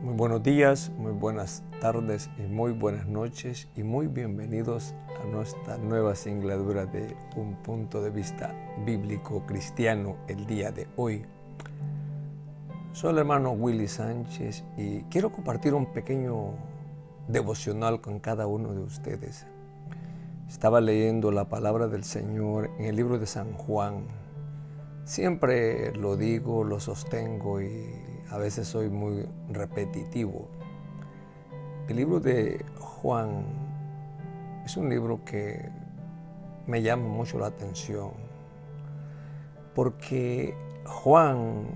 Muy buenos días, muy buenas tardes y muy buenas noches y muy bienvenidos a nuestra nueva singladura de un punto de vista bíblico cristiano el día de hoy. Soy el hermano Willy Sánchez y quiero compartir un pequeño devocional con cada uno de ustedes. Estaba leyendo la palabra del Señor en el libro de San Juan. Siempre lo digo, lo sostengo y a veces soy muy repetitivo. El libro de Juan es un libro que me llama mucho la atención porque Juan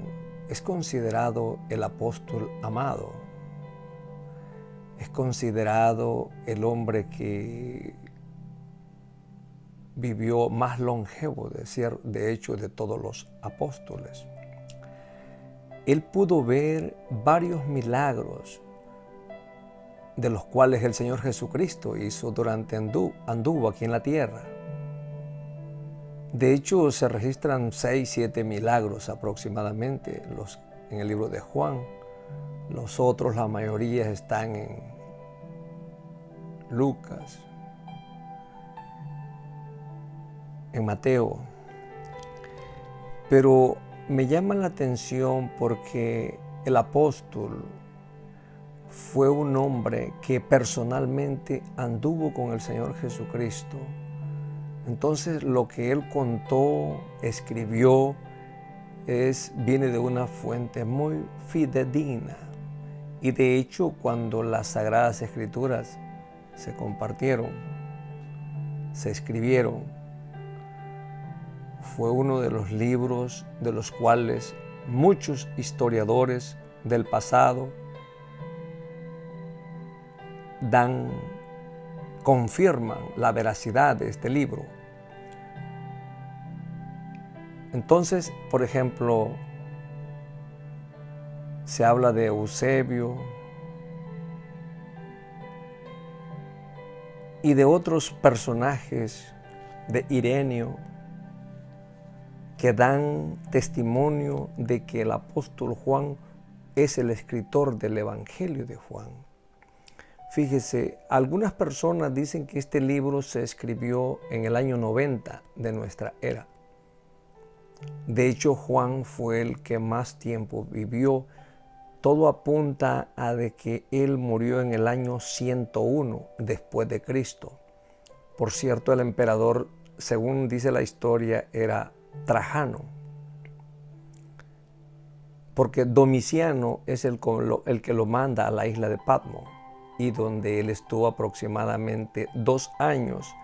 es considerado el apóstol amado. Es considerado el hombre que vivió más longevo, de hecho, de todos los apóstoles. Él pudo ver varios milagros de los cuales el Señor Jesucristo hizo durante anduvo aquí en la tierra. De hecho, se registran 6, 7 milagros aproximadamente en el libro de Juan. Los otros, la mayoría, están en Lucas, en Mateo. Pero me llama la atención porque el apóstol fue un hombre que personalmente anduvo con el Señor Jesucristo. Entonces lo que él contó, escribió, viene de una fuente muy fidedigna. Y de hecho, cuando las Sagradas Escrituras se compartieron, se escribieron, fue uno de los libros de los cuales muchos historiadores del pasado confirman la veracidad de este libro. Entonces, por ejemplo, se habla de Eusebio y de otros personajes, de Ireneo, que dan testimonio de que el apóstol Juan es el escritor del Evangelio de Juan. Fíjese, algunas personas dicen que este libro se escribió en el año 90 de nuestra era. De hecho, Juan fue el que más tiempo vivió. Todo apunta a de que él murió en el año 101 después de Cristo. Por cierto, el emperador, según dice la historia, era Trajano, porque Domiciano es el que lo manda a la isla de Patmos y donde él estuvo aproximadamente 2 años,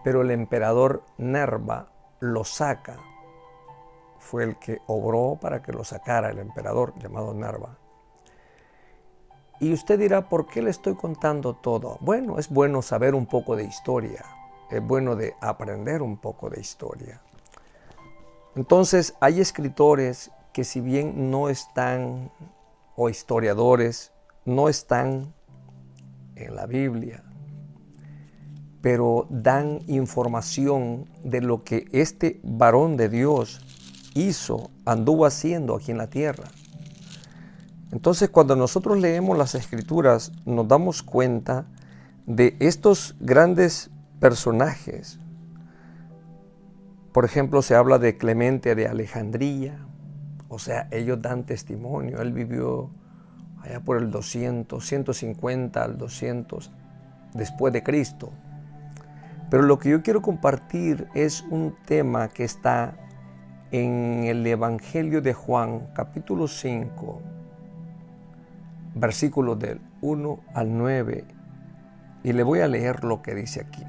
pero el emperador Nerva lo saca. Fue el que obró para que lo sacara el emperador llamado Nerva. Y usted dirá, ¿por qué le estoy contando todo? Bueno, es bueno saber un poco de historia, es bueno de aprender un poco de historia. Entonces, hay escritores que si bien no están, o historiadores, no están en la Biblia, pero dan información de lo que este varón de Dios hizo, anduvo haciendo aquí en la tierra. Entonces, cuando nosotros leemos las Escrituras, nos damos cuenta de estos grandes personajes. Por ejemplo, se habla de Clemente de Alejandría, o sea, ellos dan testimonio. Él vivió allá por el 200, 150 al 200 después de Cristo. Pero lo que yo quiero compartir es un tema que está en el Evangelio de Juan, capítulo 5, versículos del 1 al 9, y le voy a leer lo que dice aquí.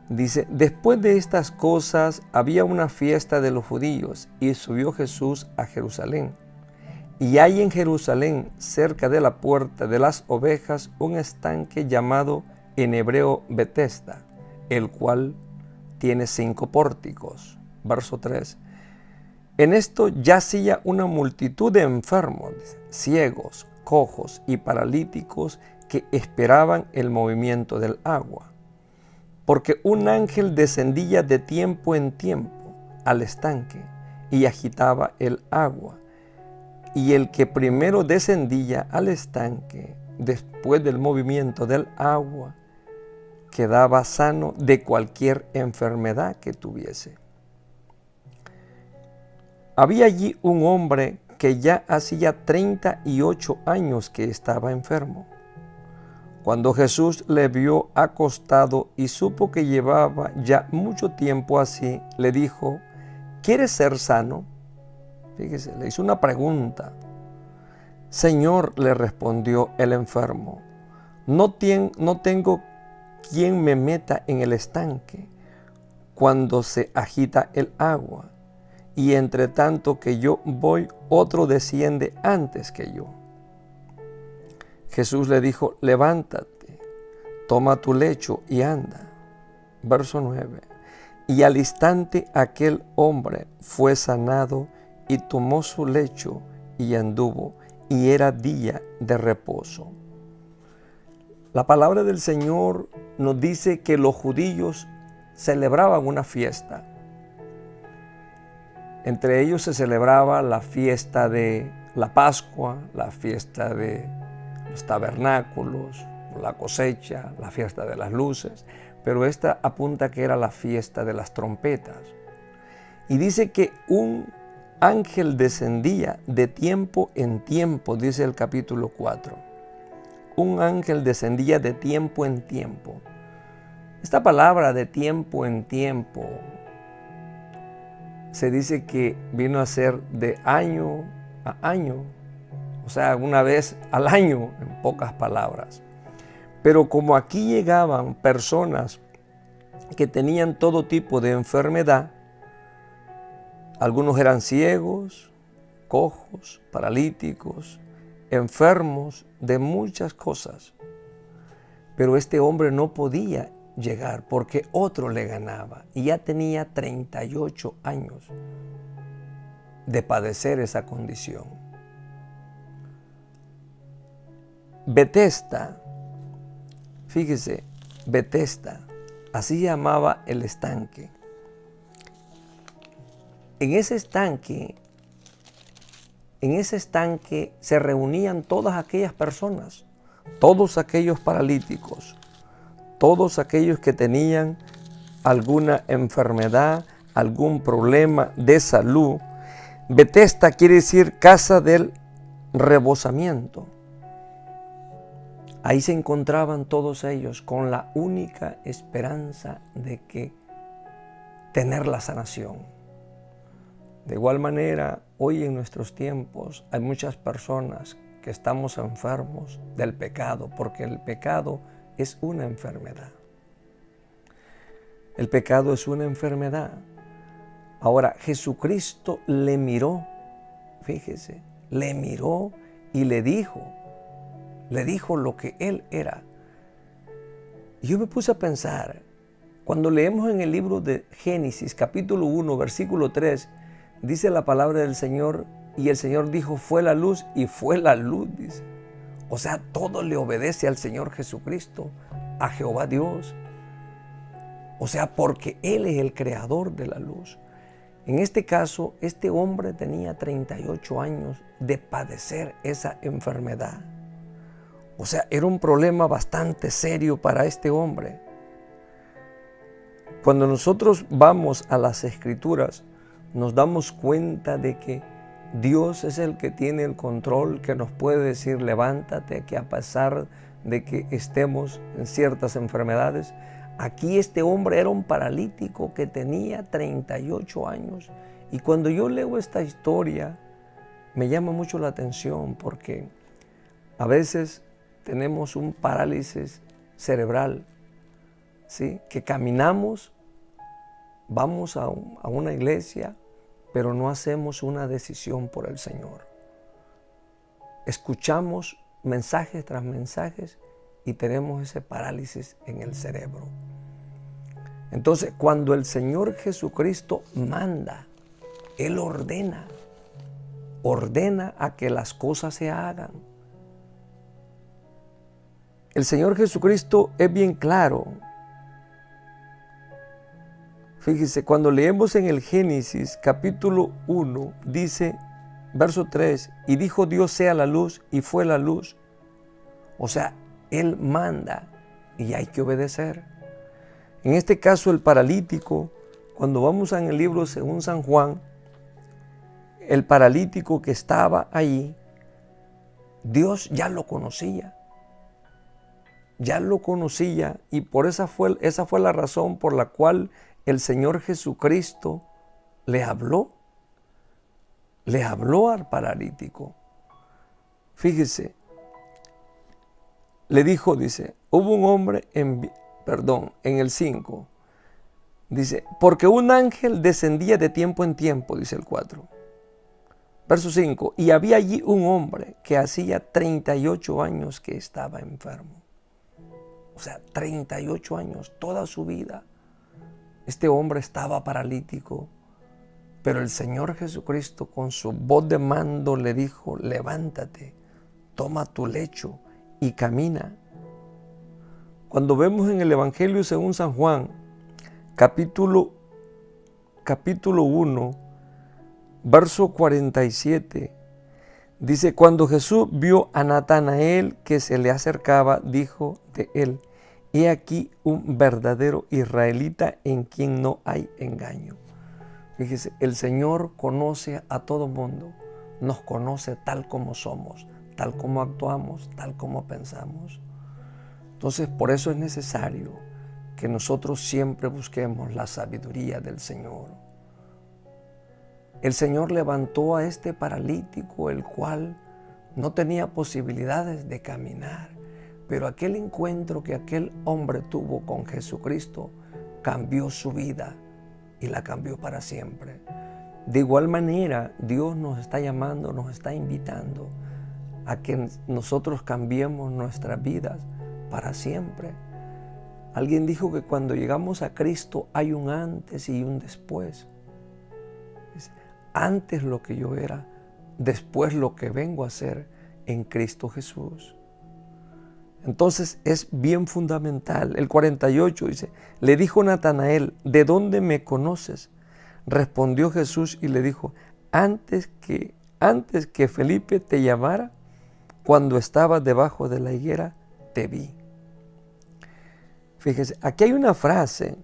Dice, después de estas cosas había una fiesta de los judíos y subió Jesús a Jerusalén. Y hay en Jerusalén, cerca de la puerta de las ovejas, un estanque llamado en hebreo Betesda, el cual tiene 5 pórticos. Verso 3. En esto yacía una multitud de enfermos, ciegos, cojos y paralíticos que esperaban el movimiento del agua. Porque un ángel descendía de tiempo en tiempo al estanque y agitaba el agua. y el que primero descendía al estanque, después del movimiento del agua, quedaba sano de cualquier enfermedad que tuviese. Había allí un hombre que ya hacía 38 años que estaba enfermo. Cuando Jesús le vio acostado y supo que llevaba ya mucho tiempo así, le dijo: ¿quieres ser sano? Fíjese, le hizo una pregunta. Señor, le respondió el enfermo, no tengo quien me meta en el estanque cuando se agita el agua, y entre tanto que yo voy, otro desciende antes que yo. Jesús le dijo: levántate, toma tu lecho y anda. Verso 9. Y al instante aquel hombre fue sanado y tomó su lecho y anduvo, y era día de reposo. La palabra del Señor nos dice que los judíos celebraban una fiesta. Entre ellos se celebraba la fiesta de la Pascua, la fiesta de los tabernáculos, la cosecha, la fiesta de las luces, pero esta apunta que era la fiesta de las trompetas. Y dice que un ángel descendía de tiempo en tiempo, dice el capítulo 4. Un ángel descendía de tiempo en tiempo. Esta palabra de tiempo en tiempo se dice que vino a ser de año a año, o sea, una vez al año, en pocas palabras. Pero como aquí llegaban personas que tenían todo tipo de enfermedad, algunos eran ciegos, cojos, paralíticos, enfermos de muchas cosas. Pero este hombre no podía llegar porque otro le ganaba y ya tenía 38 años de padecer esa condición. Betesda, fíjese, Betesda, así llamaba el estanque. En ese estanque se reunían todas aquellas personas, todos aquellos paralíticos, todos aquellos que tenían alguna enfermedad, algún problema de salud. Betesda quiere decir casa del rebosamiento. Ahí se encontraban todos ellos con la única esperanza de que tener la sanación. De igual manera, hoy en nuestros tiempos hay muchas personas que estamos enfermos del pecado, porque el pecado es una enfermedad. El pecado es una enfermedad. Ahora, Jesucristo le miró, fíjese, le miró y le dijo lo que él era. Y yo me puse a pensar, cuando leemos en el libro de Génesis, capítulo 1, versículo 3, dice la palabra del Señor, y el Señor dijo, fue la luz, y fue la luz, dice. O sea, todo le obedece al Señor Jesucristo, a Jehová Dios. O sea, porque Él es el creador de la luz. En este caso, este hombre tenía 38 años de padecer esa enfermedad. O sea, era un problema bastante serio para este hombre. Cuando nosotros vamos a las Escrituras, nos damos cuenta de que Dios es el que tiene el control, que nos puede decir, levántate, que a pesar de que estemos en ciertas enfermedades, aquí este hombre era un paralítico que tenía 38 años. Y cuando yo leo esta historia, me llama mucho la atención porque a veces tenemos un parálisis cerebral, ¿sí? Que caminamos, vamos a una iglesia, pero no hacemos una decisión por el Señor. Escuchamos mensajes tras mensajes y tenemos ese parálisis en el cerebro. Entonces, cuando el Señor Jesucristo manda, Él ordena a que las cosas se hagan. El Señor Jesucristo es bien claro. Fíjese, cuando leemos en el Génesis capítulo 1, dice verso 3, y dijo Dios sea la luz, y fue la luz. O sea, Él manda y hay que obedecer. En este caso, el paralítico, cuando vamos en el libro según San Juan, el paralítico que estaba ahí, Dios ya lo conocía. Ya lo conocía, y por esa fue la razón por la cual el Señor Jesucristo le habló al paralítico. Fíjese, le dijo, dice, hubo un hombre en el 5, dice, porque un ángel descendía de tiempo en tiempo, dice el 4. Verso 5, y había allí un hombre que hacía 38 años que estaba enfermo. O sea, 38 años, toda su vida. Este hombre estaba paralítico, pero el Señor Jesucristo con su voz de mando le dijo, levántate, toma tu lecho y camina. Cuando vemos en el Evangelio según San Juan, capítulo 1, verso 47, dice, cuando Jesús vio a Natanael que se le acercaba, dijo de él, he aquí un verdadero israelita en quien no hay engaño. Fíjese, el Señor conoce a todo mundo, nos conoce tal como somos, tal como actuamos, tal como pensamos. Entonces, por eso es necesario que nosotros siempre busquemos la sabiduría del Señor. El Señor levantó a este paralítico, el cual no tenía posibilidades de caminar, pero aquel encuentro que aquel hombre tuvo con Jesucristo cambió su vida y la cambió para siempre. De igual manera, Dios nos está llamando, nos está invitando a que nosotros cambiemos nuestras vidas para siempre. Alguien dijo que cuando llegamos a Cristo hay un antes y un después. Antes lo que yo era, después lo que vengo a ser en Cristo Jesús. Entonces es bien fundamental. El 48 dice, le dijo Natanael, ¿de dónde me conoces? Respondió Jesús y le dijo, antes que Felipe te llamara, cuando estabas debajo de la higuera, te vi. Fíjese, aquí hay una frase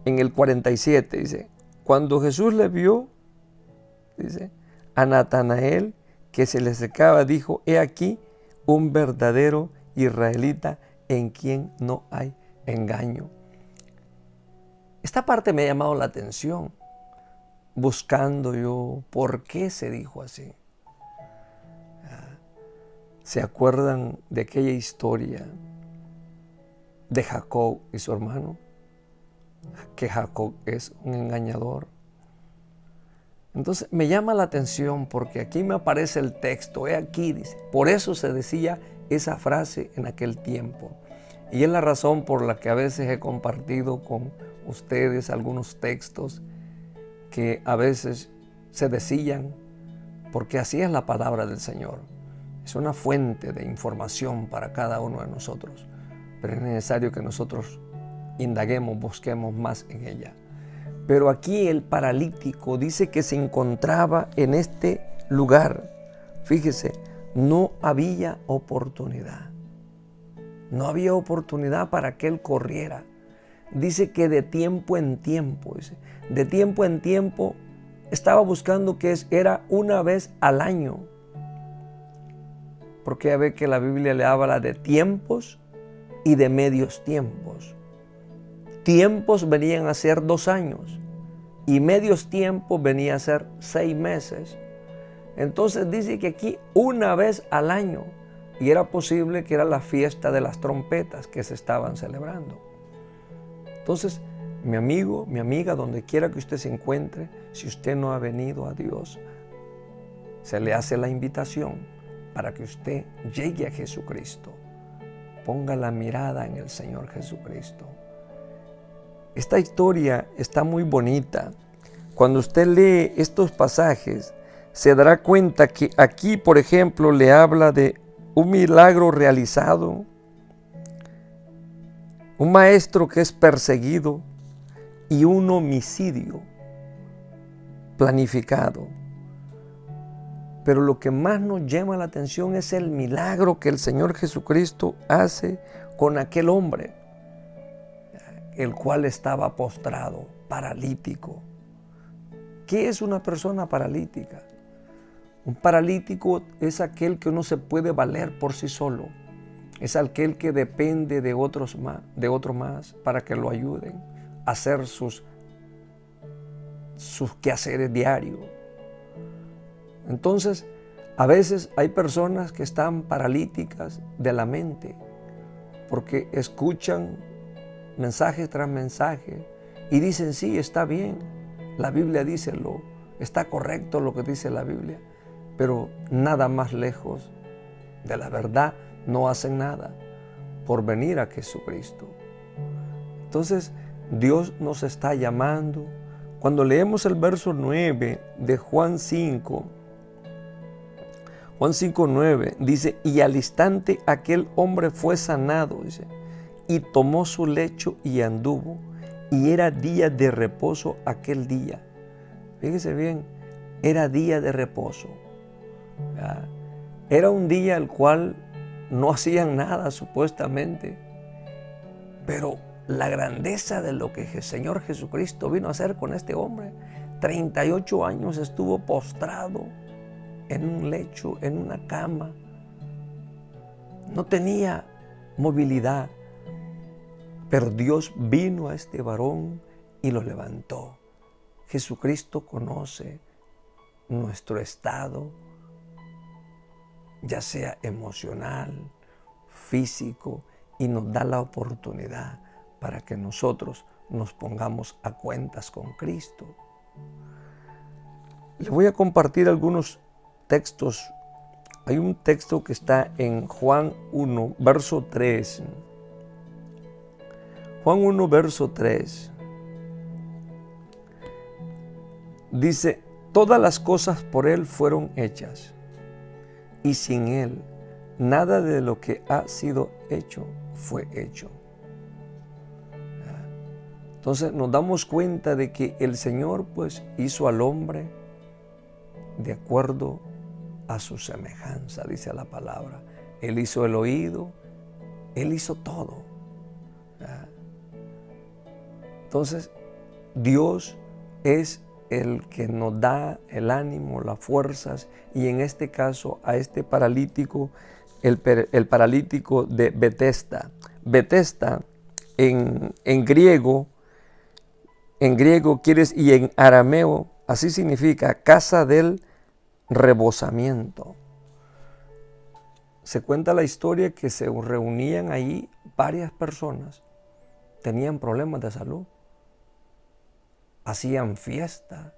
en el 47, dice, cuando Jesús le vio, dice, a Natanael que se le acercaba, dijo, he aquí un verdadero israelita en quien no hay engaño. Esta parte me ha llamado la atención, buscando yo por qué se dijo así. ¿Se acuerdan de aquella historia de Jacob y su hermano? Que Jacob es un engañador. Entonces me llama la atención porque aquí me aparece el texto, he aquí, dice, por eso se decía esa frase en aquel tiempo. Y es la razón por la que a veces he compartido con ustedes algunos textos que a veces se decían, porque así es la palabra del Señor. Es una fuente de información para cada uno de nosotros, pero es necesario que nosotros indaguemos, busquemos más en ella. Pero aquí el paralítico dice que se encontraba en este lugar. Fíjese, no había oportunidad. No había oportunidad para que él corriera. Dice que de tiempo en tiempo, de tiempo en tiempo estaba buscando que era una vez al año. Porque ya ve que la Biblia le habla de tiempos y de medios tiempos. Tiempos venían a ser 2 años y medios tiempos venía a ser 6 meses. Entonces dice que aquí una vez al año, y era posible que era la fiesta de las trompetas que se estaban celebrando. Entonces, mi amigo, mi amiga, donde quiera que usted se encuentre, si usted no ha venido a Dios, se le hace la invitación para que usted llegue a Jesucristo. Ponga la mirada en el Señor Jesucristo. Esta historia está muy bonita. Cuando usted lee estos pasajes, se dará cuenta que aquí, por ejemplo, le habla de un milagro realizado, un maestro que es perseguido y un homicidio planificado. Pero lo que más nos llama la atención es el milagro que el Señor Jesucristo hace con aquel hombre, el cual estaba postrado, paralítico. ¿Qué es una persona paralítica? Un paralítico es aquel que no se puede valer por sí solo. Es aquel que depende de otro más para que lo ayuden a hacer sus quehaceres diarios. Entonces, a veces hay personas que están paralíticas de la mente porque escuchan mensaje tras mensaje y dicen, sí, está bien, la Biblia dice está correcto lo que dice la Biblia, pero nada más lejos de la verdad, no hacen nada por venir a Jesucristo. Entonces, Dios nos está llamando. Cuando leemos el verso 9 de Juan 5:9, dice, y al instante aquel hombre fue sanado, dice, y tomó su lecho y anduvo, y era día de reposo aquel día. Fíjese bien, era día de reposo. Era un día el cual no hacían nada supuestamente, pero la grandeza de lo que el Señor Jesucristo vino a hacer con este hombre, 38 años estuvo postrado en un lecho, en una cama, no tenía movilidad, pero Dios vino a este varón y lo levantó. Jesucristo conoce nuestro estado, ya sea emocional, físico, y nos da la oportunidad para que nosotros nos pongamos a cuentas con Cristo. Le voy a compartir algunos textos. Hay un texto que está en Juan 1, verso 3. Juan 1, verso 3. Dice, todas las cosas por Él fueron hechas, y sin Él nada de lo que ha sido hecho fue hecho. Entonces nos damos cuenta de que el Señor pues hizo al hombre de acuerdo a su semejanza, dice la palabra. Él hizo el oído, Él hizo todo. Entonces Dios es el que nos da el ánimo, las fuerzas, y en este caso a este paralítico, el paralítico de Betesda. Betesda en griego y en arameo, así significa casa del rebosamiento. Se cuenta la historia que se reunían ahí varias personas, tenían problemas de salud, hacían fiesta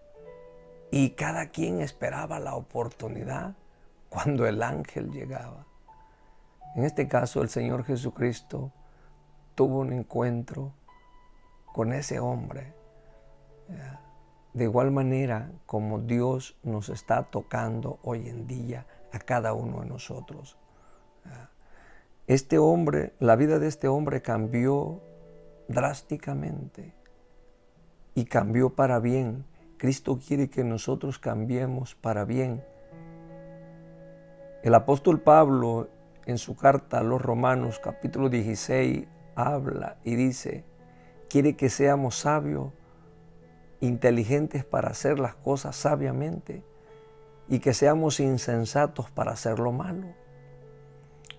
y cada quien esperaba la oportunidad cuando el ángel llegaba. En este caso, el Señor Jesucristo tuvo un encuentro con ese hombre. De igual manera como Dios nos está tocando hoy en día a cada uno de nosotros. Este hombre, la vida de este hombre cambió drásticamente y cambió para bien. Cristo quiere que nosotros cambiemos para bien. El apóstol Pablo, en su carta a los Romanos, capítulo 16, habla y dice, quiere que seamos sabios, inteligentes para hacer las cosas sabiamente y que seamos insensatos para hacer lo malo.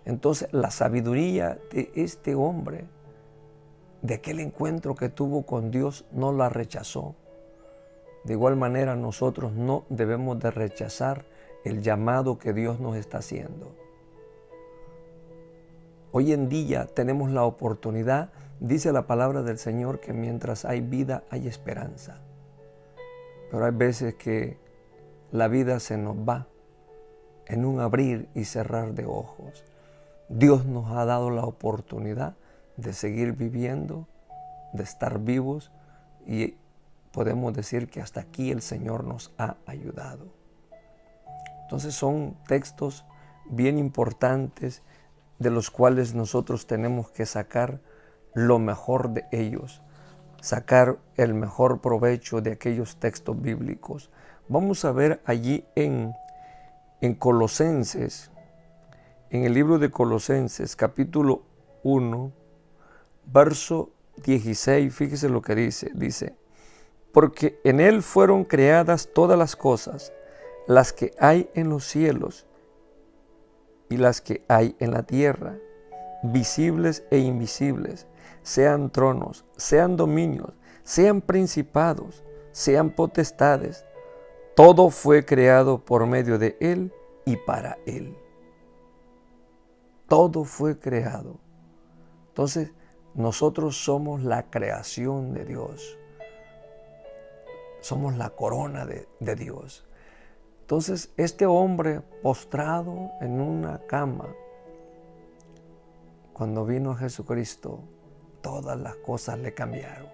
Entonces, la sabiduría de este hombre, de aquel encuentro que tuvo con Dios, no la rechazó. De igual manera, nosotros no debemos de rechazar el llamado que Dios nos está haciendo. Hoy en día tenemos la oportunidad, dice la palabra del Señor, que mientras hay vida hay esperanza. Pero hay veces que la vida se nos va en un abrir y cerrar de ojos. Dios nos ha dado la oportunidad de seguir viviendo, de estar vivos, y podemos decir que hasta aquí el Señor nos ha ayudado. Entonces son textos bien importantes de los cuales nosotros tenemos que sacar lo mejor de ellos, sacar el mejor provecho de aquellos textos bíblicos. Vamos a ver allí en en Colosenses, en el libro de Colosenses, capítulo 1, verso 16, fíjese lo que dice. Dice, porque en Él fueron creadas todas las cosas, las que hay en los cielos y las que hay en la tierra, visibles e invisibles, sean tronos, sean dominios, sean principados, sean potestades. Todo fue creado por medio de Él y para Él. Todo fue creado. Entonces, nosotros somos la creación de Dios. Somos la corona de Dios. Entonces, este hombre postrado en una cama, cuando vino a Jesucristo, todas las cosas le cambiaron.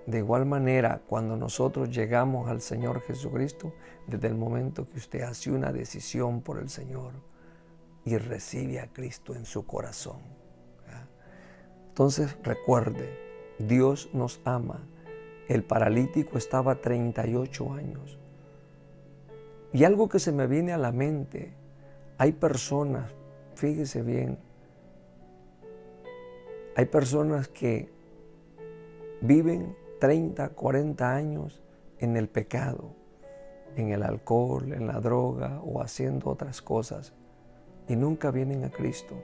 De igual manera, cuando nosotros llegamos al Señor Jesucristo, desde el momento que usted hace una decisión por el Señor y recibe a Cristo en su corazón. Entonces, recuerde, Dios nos ama. El paralítico estaba 38 años. Y algo que se me viene a la mente, hay personas, fíjese bien, hay personas que viven 30, 40 años en el pecado, en el alcohol, en la droga o haciendo otras cosas y nunca vienen a Cristo.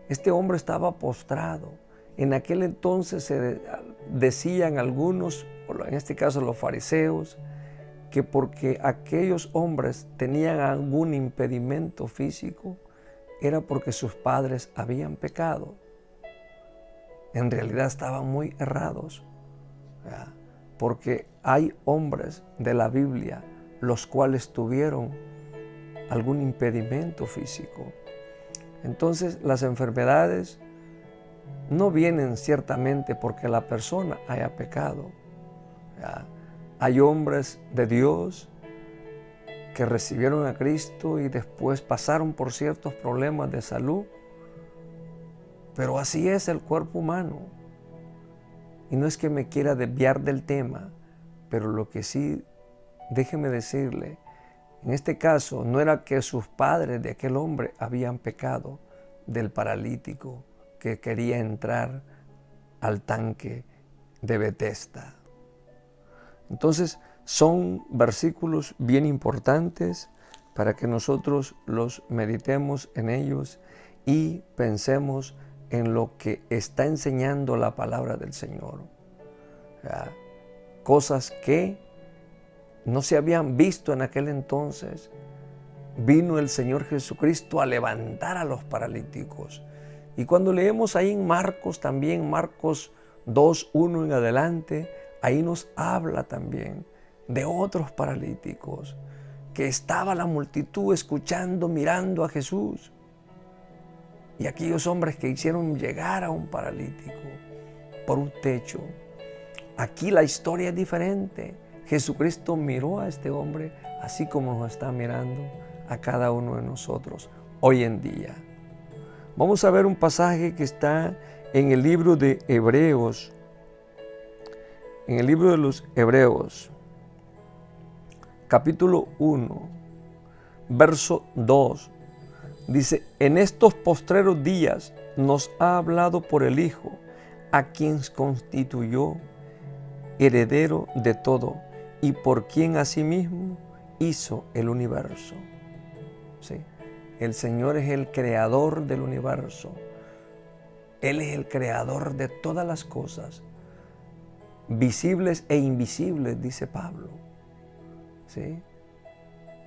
Este hombre estaba postrado. En aquel entonces se decían algunos, en este caso los fariseos, que porque aquellos hombres tenían algún impedimento físico, era porque sus padres habían pecado. En realidad estaban muy errados, porque hay hombres de la Biblia los cuales tuvieron algún impedimento físico. Entonces las enfermedades no vienen ciertamente porque la persona haya pecado. Hay hombres de Dios que recibieron a Cristo y después pasaron por ciertos problemas de salud, pero así es el cuerpo humano. Y no es que me quiera desviar del tema, pero lo que sí, déjeme decirle, en este caso no era que sus padres de aquel hombre habían pecado, del paralítico que quería entrar al tanque de Betesda. Entonces, son versículos bien importantes para que nosotros los meditemos en ellos y pensemos en lo que está enseñando la palabra del Señor. Cosas que no se habían visto en aquel entonces. Vino el Señor Jesucristo a levantar a los paralíticos. Y cuando leemos ahí en Marcos también, Marcos 2, 1 en adelante, ahí nos habla también de otros paralíticos, que estaba la multitud escuchando, mirando a Jesús. Y aquellos hombres que hicieron llegar a un paralítico por un techo. Aquí la historia es diferente. Jesucristo miró a este hombre así como nos está mirando a cada uno de nosotros hoy en día. Vamos a ver un pasaje que está en el libro de Hebreos. En el libro de los Hebreos, capítulo 1, verso 2. Dice, en estos postreros días nos ha hablado por el Hijo, a quien constituyó heredero de todo y por quien asimismo hizo el universo. ¿Sí? El Señor es el creador del universo. Él es el creador de todas las cosas, visibles e invisibles, dice Pablo. ¿Sí?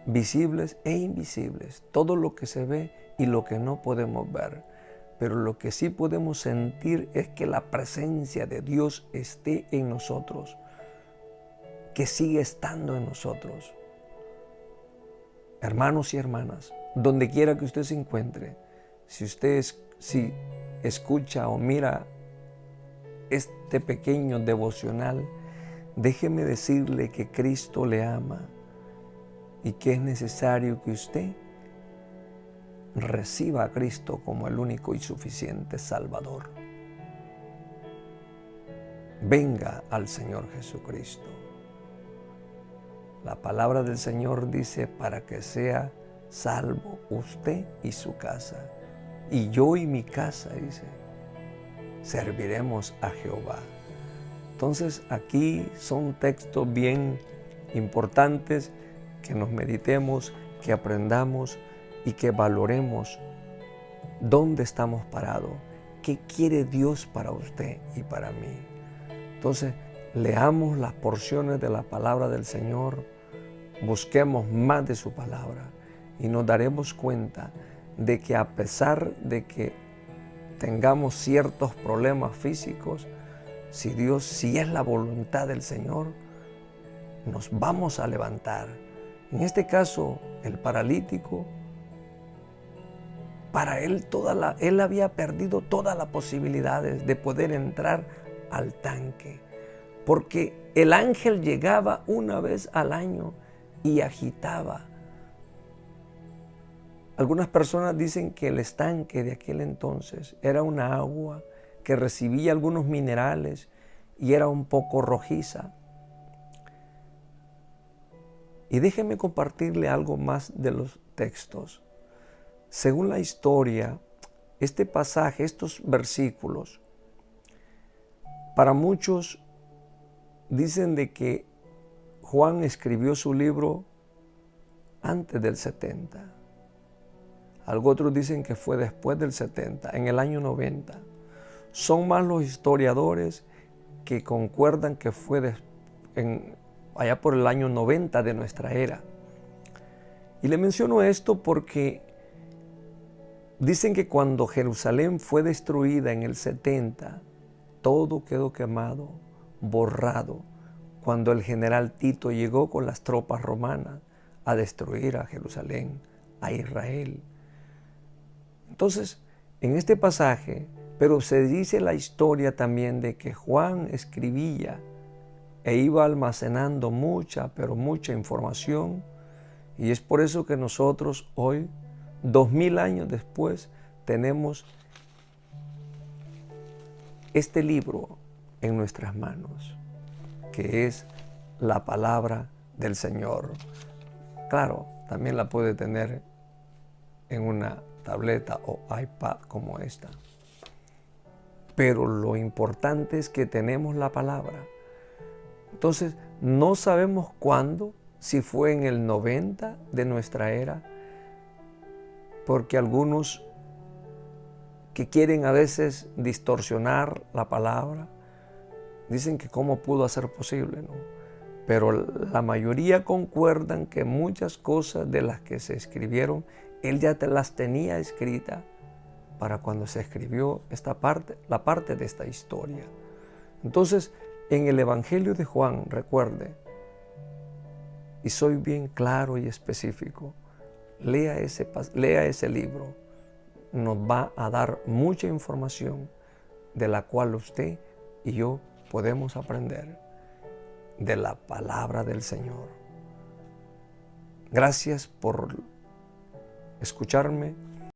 Visibles e invisibles, todo lo que se ve y lo que no podemos ver. Pero lo que sí podemos sentir es que la presencia de Dios esté en nosotros, que sigue estando en nosotros. Hermanos y hermanas, donde quiera que usted se encuentre, si usted escucha o mira este pequeño devocional, déjeme decirle que Cristo le ama y que es necesario que usted reciba a Cristo como el único y suficiente Salvador. Venga al Señor Jesucristo. La palabra del Señor dice para que sea salvo usted y su casa. Y yo y mi casa, dice, serviremos a Jehová. Entonces aquí son textos bien importantes que nos meditemos, que aprendamos y que valoremos dónde estamos parados, qué quiere Dios para usted y para mí. Entonces, leamos las porciones de la palabra del Señor, busquemos más de su palabra y nos daremos cuenta de que a pesar de que tengamos ciertos problemas físicos, si es la voluntad del Señor, nos vamos a levantar. En este caso, el paralítico, para él él había perdido todas las posibilidades de poder entrar al tanque, porque el ángel llegaba una vez al año y agitaba. Algunas personas dicen que el estanque de aquel entonces era una agua que recibía algunos minerales y era un poco rojiza. Y déjenme compartirle algo más de los textos. Según la historia, este pasaje, estos versículos, para muchos dicen de que Juan escribió su libro antes del 70. Algunos otros dicen que fue después del 70, en el año 90. Son más los historiadores que concuerdan que fue allá por el año 90 de nuestra era. Y le menciono esto porque dicen que cuando Jerusalén fue destruida en el 70, todo quedó quemado, borrado, cuando el general Tito llegó con las tropas romanas a destruir a Jerusalén, a Israel. Entonces, en este pasaje, pero se dice la historia también de que Juan escribía e iba almacenando mucha información, y es por eso que nosotros hoy, 2000 años después, tenemos este libro en nuestras manos, que es la palabra del Señor. Claro, también la puede tener en una tableta o iPad como esta. Pero lo importante es que tenemos la palabra. Entonces, no sabemos cuándo, si fue en el 90 de nuestra era, porque algunos que quieren a veces distorsionar la palabra, dicen que cómo pudo ser posible, ¿no? Pero la mayoría concuerdan que muchas cosas de las que se escribieron, él ya las tenía escritas para cuando se escribió la parte de esta historia. Entonces, en el Evangelio de Juan, recuerde, y soy bien claro y específico, lea ese libro, nos va a dar mucha información de la cual usted y yo podemos aprender de la palabra del Señor. Gracias por escucharme.